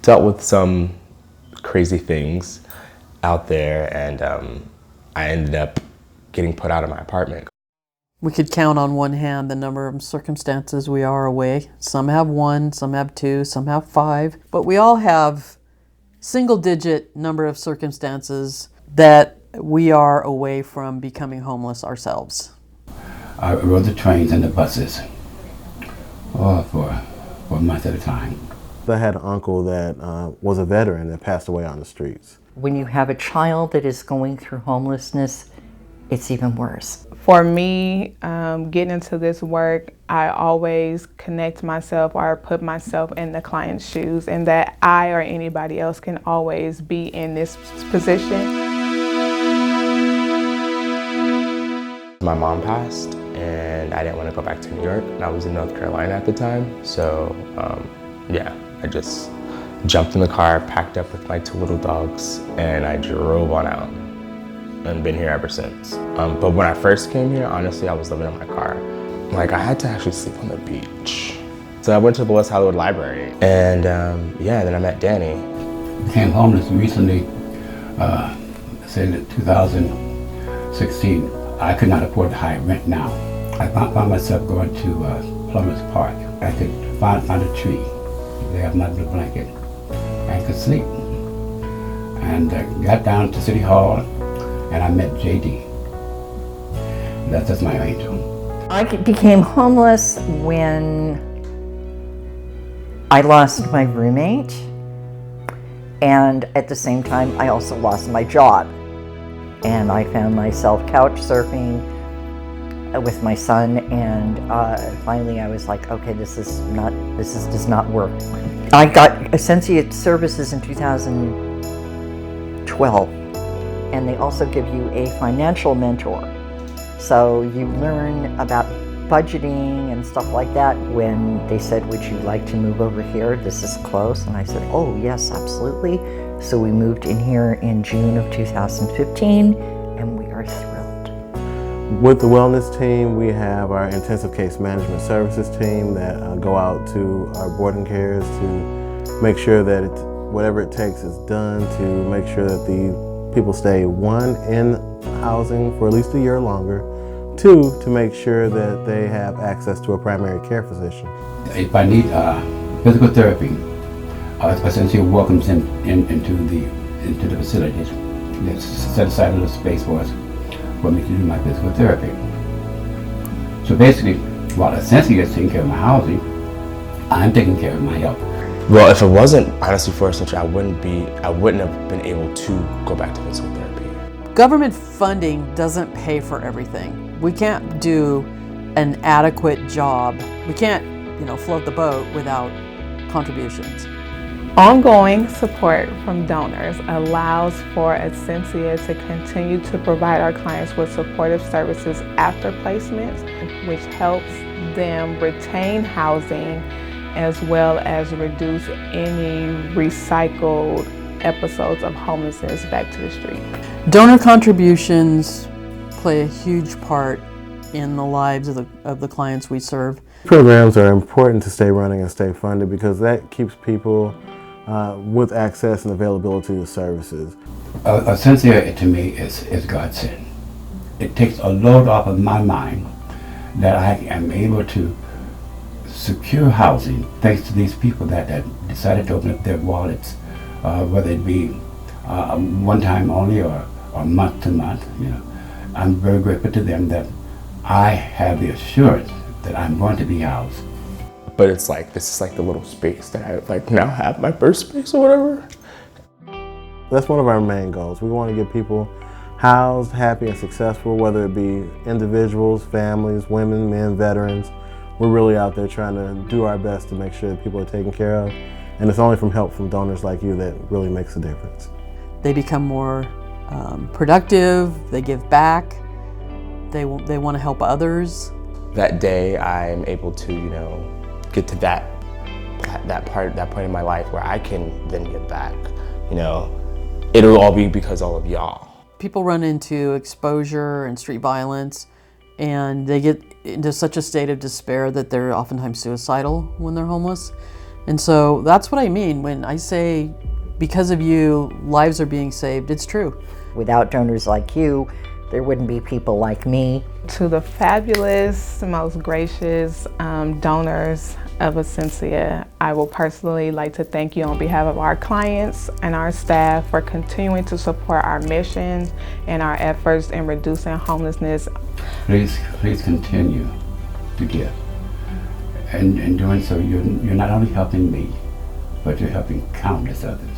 dealt with some crazy things out there, and I ended up getting put out of my apartment. We could count on one hand the number of circumstances we are away. Some have 1, some have 2, some have 5, but we all have single-digit number of circumstances that we are away from becoming homeless ourselves. I rode the trains and the buses for a month at a time. I had an uncle that was a veteran that passed away on the streets. When you have a child that is going through homelessness, it's even worse. For me, getting into this work, I always connect myself or put myself in the client's shoes, and that I or anybody else can always be in this position. My mom passed, and I didn't want to go back to New York, and I was in North Carolina at the time. So yeah, I just jumped in the car, packed up with my 2 little dogs, and I drove on out. And been here ever since. But when I first came here, honestly, I was living in my car. Like, I had to actually sleep on the beach. So I went to the West Hollywood Library, and yeah, then I met Danny. Became homeless recently, say in 2016. I could not afford the high rent now. I found myself going to Plummer's Park. I could find a tree, lay up my little blanket, and could sleep. And got down to City Hall, and I met JD. That's my angel. I became homeless when I lost my roommate, and at the same time I also lost my job. And I found myself couch surfing with my son, and finally I was like, okay, this does not work. I got Ascencia services in 2012. And they also give you a financial mentor. So you learn about budgeting and stuff like that. When they said, would you like to move over here? This is close. And I said, oh yes, absolutely. So we moved in here in June of 2015, and we are thrilled. With the wellness team, we have our intensive case management services team that go out to our boarding cares to make sure that whatever it takes is done to make sure that the people stay, 1, in housing for at least a year longer, 2, to make sure that they have access to a primary care physician. If I need physical therapy, Ascencia welcomes them into the facilities. They set aside a little space for me to do my physical therapy. So basically, while Ascencia is taking care of my housing, I'm taking care of my health. Well, if it wasn't honestly for Ascencia, I wouldn't have been able to go back to physical therapy. Government funding doesn't pay for everything. We can't do an adequate job. We can't, float the boat without contributions. Ongoing support from donors allows for Ascencia to continue to provide our clients with supportive services after placements, which helps them retain housing as well as reduce any recycled episodes of homelessness back to the street. Donor contributions play a huge part in the lives of the clients we serve. Programs are important to stay running and stay funded because that keeps people with access and availability to services. Ascencia to me is godsend. It takes a load off of my mind that I am able to secure housing thanks to these people that decided to open up their wallets, whether it be one time only or month to month. I'm very grateful to them that I have the assurance that I'm going to be housed. But it's like, this is like the little space that I now have, my first space or whatever. That's one of our main goals. We want to get people housed, happy, and successful, whether it be individuals, families, women, men, veterans. We're really out there trying to do our best to make sure that people are taken care of. And it's only from help from donors like you that really makes a difference. They become more productive, they give back, they want to help others. That day I'm able to, get to that point in my life where I can then give back. It'll all be because all of y'all. People run into exposure and street violence, and they get into such a state of despair that they're oftentimes suicidal when they're homeless. And so that's what I mean when I say, because of you, lives are being saved. It's true. Without donors like you, there wouldn't be people like me. To the fabulous, most gracious donors of Ascencia, I will personally like to thank you on behalf of our clients and our staff for continuing to support our missions and our efforts in reducing homelessness. Please continue to give. And in doing so, you're not only helping me, but you're helping countless others.